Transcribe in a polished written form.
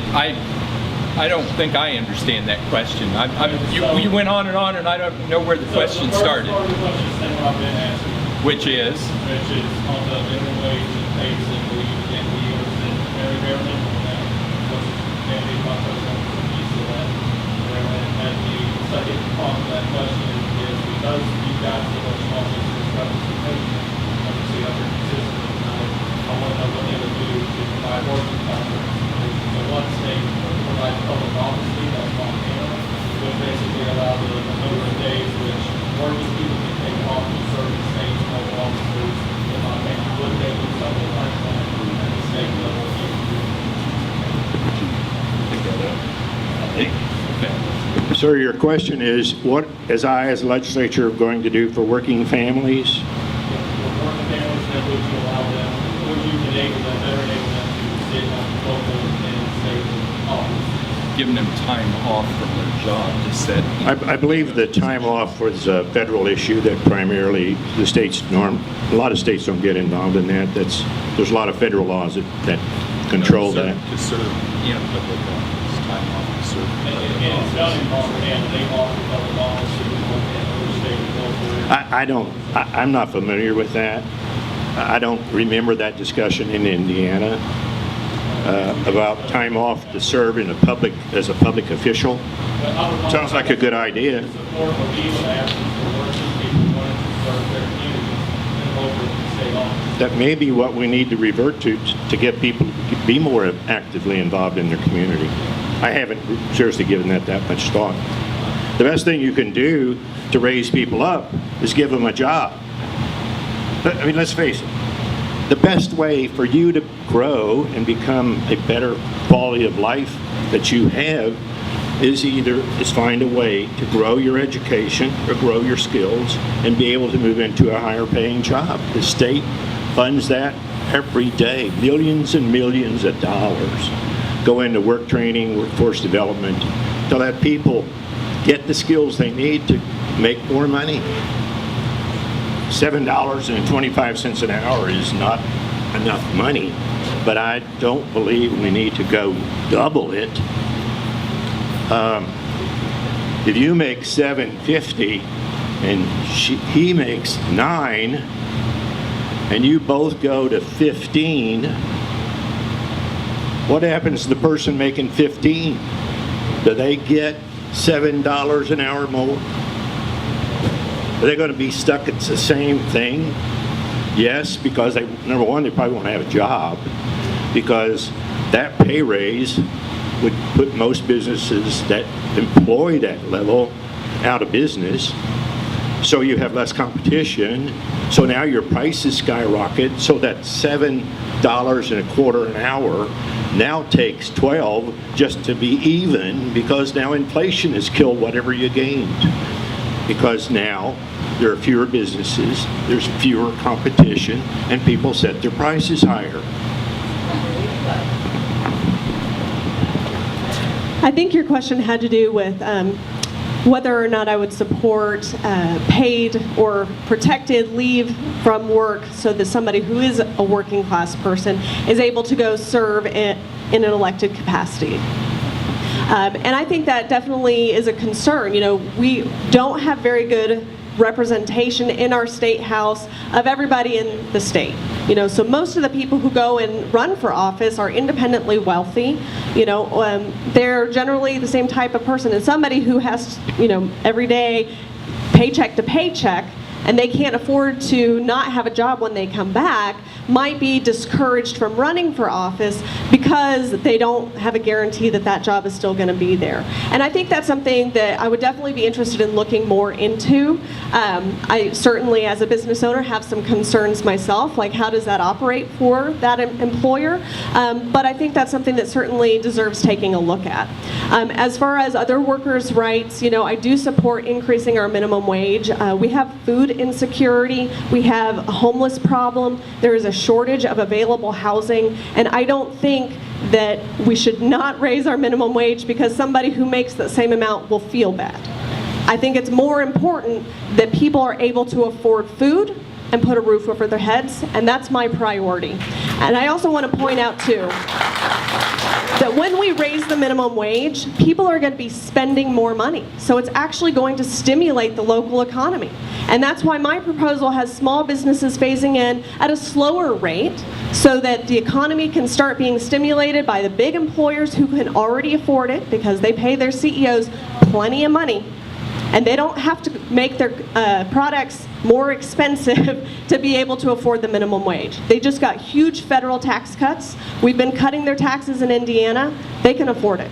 I don't think I understand that question. You went on, and I don't know where the question started. Which is? Which is on the minimum wage and pays and leave and meals and very rarely what's family process on the piece of that. And the second part of that question is because you've got so much small business representation, obviously under the system, I want to know what they would do to provide working contracts. So one state provides public office fee, that's Montana, which basically allows a number of days which working people can take off to serve the state's local officers in Montana. Would they do something like that at the state level? Sir, your question is, what is I as a legislature going to do for working families? For working families, then would you allow them, would you enable them, better enable them to sit on local and state office? Giving them time off from their job to set. I believe the time off was a federal issue that primarily the states a lot of states don't get involved in that. There's a lot of federal laws that control that. To serve in public office, time off to serve. And it's done in Montana, they offer public office to the state and local. I'm not familiar with that. I don't remember that discussion in Indiana about time off to serve in as a public official. Sounds like a good idea. Support for leave of absence for working people wanting to serve their communities in local and state office. That may be what we need to revert to get people to be more actively involved in their community. I haven't seriously given that much thought. The best thing you can do to raise people up is give them a job. I mean, let's face it. The best way for you to grow and become a better quality of life that you have is find a way to grow your education or grow your skills and be able to move into a higher paying job. The state funds that every day. Millions and millions of dollars go into work training, workforce development, so that people get the skills they need to make more money. $7.25 an hour is not enough money, but I don't believe we need to go double it. If you make $7.50 and he makes $9, and you both go to 15, what happens to the person making 15? Do they get $7 an hour more? Are they going to be stuck at the same thing? Yes, because number one, they probably won't have a job, because that pay raise would put most businesses that employ that level out of business. So you have less competition. So now your prices skyrocket. So that $7.25 an hour now takes 12 just to be even, because now inflation has killed whatever you gained. Because now there are fewer businesses, there's fewer competition, and people set their prices higher. I think your question had to do with whether or not I would support paid or protected leave from work so that somebody who is a working class person is able to go serve in an elected capacity. And I think that definitely is a concern. You know, we don't have very good representation in our state house of everybody in the state. You know, so most of the people who go and run for office are independently wealthy. You know, they're generally the same type of person. And somebody who has, you know, every day paycheck to paycheck, and they can't afford to not have a job when they come back, might be discouraged from running for office because they don't have a guarantee that that job is still going to be there. And I think that's something that I would definitely be interested in looking more into. I certainly, as a business owner, have some concerns myself, like how does that operate for that employer? But I think that's something that certainly deserves taking a look at. As far as other workers' rights, you know, I do support increasing our minimum wage. We have food insecurity. We have a homeless problem. There is a shortage of available housing, and I don't think that we should not raise our minimum wage because somebody who makes the same amount will feel bad. I think it's more important that people are able to afford food and put a roof over their heads, and that's my priority. And I also want to point out too that when we raise the minimum wage, people are going to be spending more money. So it's actually going to stimulate the local economy. And that's why my proposal has small businesses phasing in at a slower rate so that the economy can start being stimulated by the big employers who can already afford it because they pay their CEOs plenty of money. And they don't have to make their products more expensive to be able to afford the minimum wage. They just got huge federal tax cuts. We've been cutting their taxes in Indiana. They can afford it.